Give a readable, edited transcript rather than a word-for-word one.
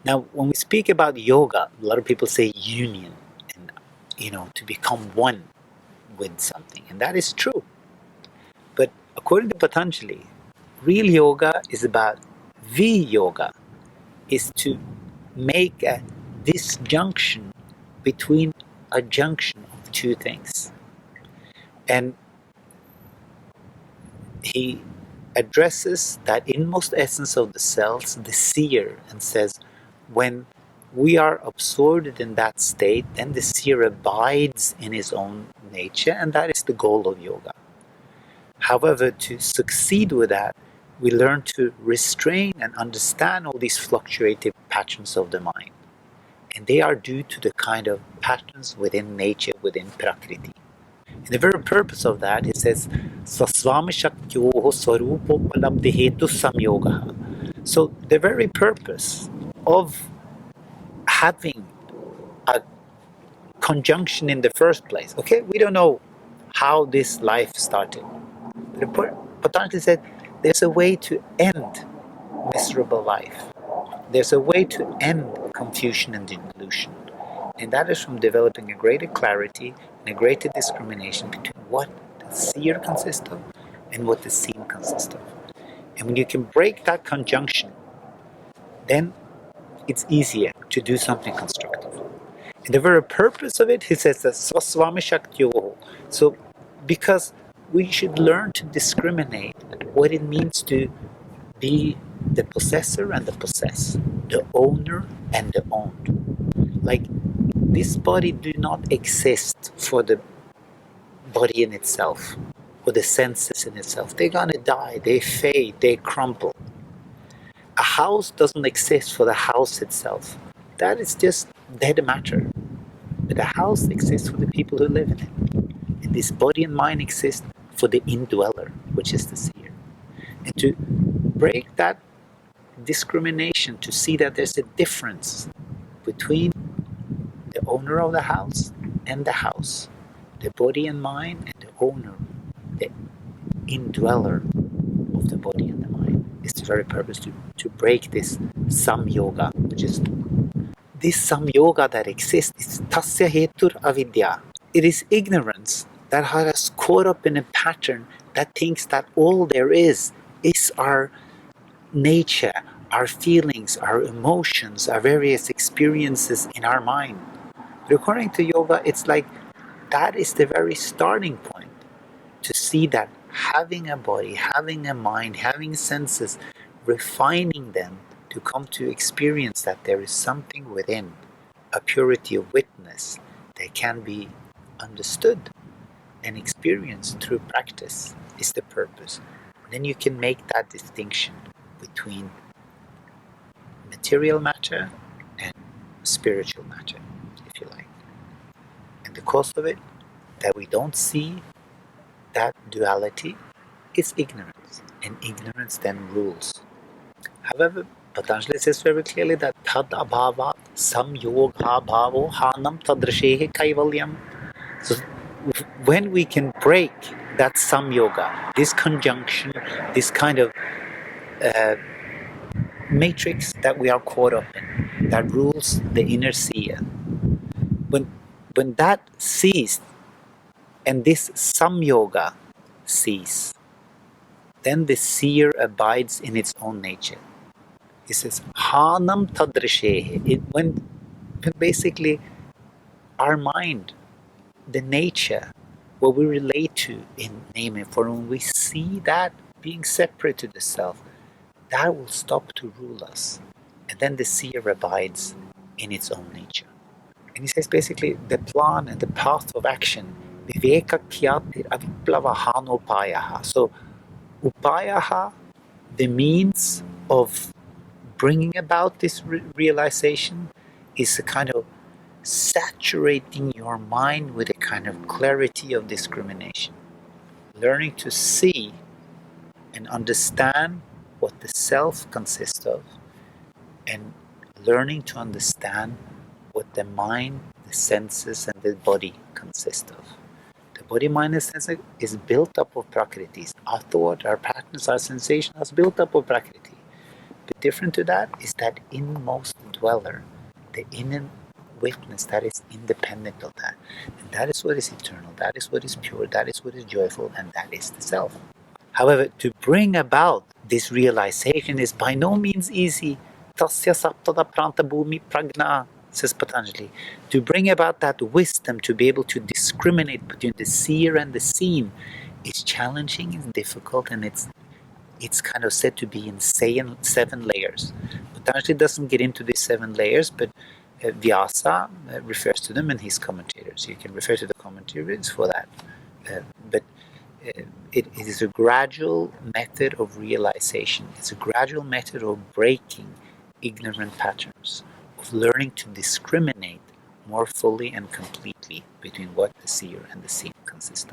Now, when we speak about yoga, a lot of people say union and, to become one with something. And that is true. But according to Patanjali, real yoga is about yoga, is to make a disjunction between a junction of two things. And he addresses that inmost essence of the selves, the seer, and says, when we are absorbed in that state, then the seer abides in his own nature, and that is the goal of yoga. However, to succeed with that, we learn to restrain and understand all these fluctuating patterns of the mind. And they are due to the kind of patterns within nature, within Prakriti. And the very purpose of that, he says, Sasvami Shaktyoho Swarupo Palabdihetu Samyoga. So the very purpose of having a conjunction in the first place, okay, we don't know how this life started. But Patanjali said, there's a way to end miserable life. There's a way to end confusion and delusion. And that is from developing a greater clarity and a greater discrimination between what the seer consists of and what the seen consists of. And when you can break that conjunction, then it's easier to do something constructive. And the very purpose of it, he says that Swaswami Shaktyoho. So, because we should learn to discriminate what it means to be the possessor and the possessed, the owner and the owned. Like, this body do not exist for the body in itself, or the senses in itself. They're gonna die, they fade, they crumble. A house doesn't exist for the house itself. That is just dead matter. But the house exists for the people who live in it. And this body and mind exist for the indweller, which is the seer. And to break that discrimination, to see that there's a difference between the owner of the house and the house, the body and mind and the owner, the indweller of the body and the mind, is the very purpose to break this Samyoga, which is this Samyoga that exists. Is Tasya Hetur Avidya. It is ignorance that has us caught up in a pattern that thinks that all there is our nature, our feelings, our emotions, our various experiences in our mind. But according to yoga, it's like that is the very starting point, to see that having a body, having a mind, having senses, refining them to come to experience that there is something within, a purity of witness that can be understood and experienced through practice, is the purpose. And then you can make that distinction between material matter and spiritual matter, if you like. And the cause of it, that we don't see that duality, is ignorance. And ignorance then rules. However, Patanjali says very clearly that tad abhava samyoga bhavo hanam tadrashehe kaivalyam. So when we can break that samyoga, this conjunction, this kind of matrix that we are caught up in, that rules the inner seer, when that ceased and this samyoga cease, then the seer abides in its own nature. He says, Hanam tadrashehe. When basically our mind, the nature, what we relate to in name and form, when we see that being separate to the self, that will stop to rule us. And then the seer abides in its own nature. And he says basically the plan and the path of action, viveka kyatir aviplavahan. So upayaha, the means of bringing about this realization, is a kind of saturating your mind with a kind of clarity of discrimination. Learning to see and understand what the self consists of, and learning to understand what the mind, the senses, and the body consist of. The body, mind, and senses is built up of prakritis. Our thought, our patterns, our sensation is built up of prakriti. But different to that is that inmost dweller, the inner witness that is independent of that. And that is what is eternal, that is what is pure, that is what is joyful, and that is the self. However, to bring about this realization is by no means easy. Tasya saptada pranta bhumi pragna, says Patanjali. To bring about that wisdom, to be able to discriminate between the seer and the seen, is challenging, it's difficult, and it's kind of said to be in 7 layers. Patanjali doesn't get into these 7 layers, but Vyasa refers to them in his commentators. You can refer to the commentaries for that. But it is a gradual method of realization. It's a gradual method of breaking ignorant patterns, of learning to discriminate more fully and completely between what the seer and the seen consist of.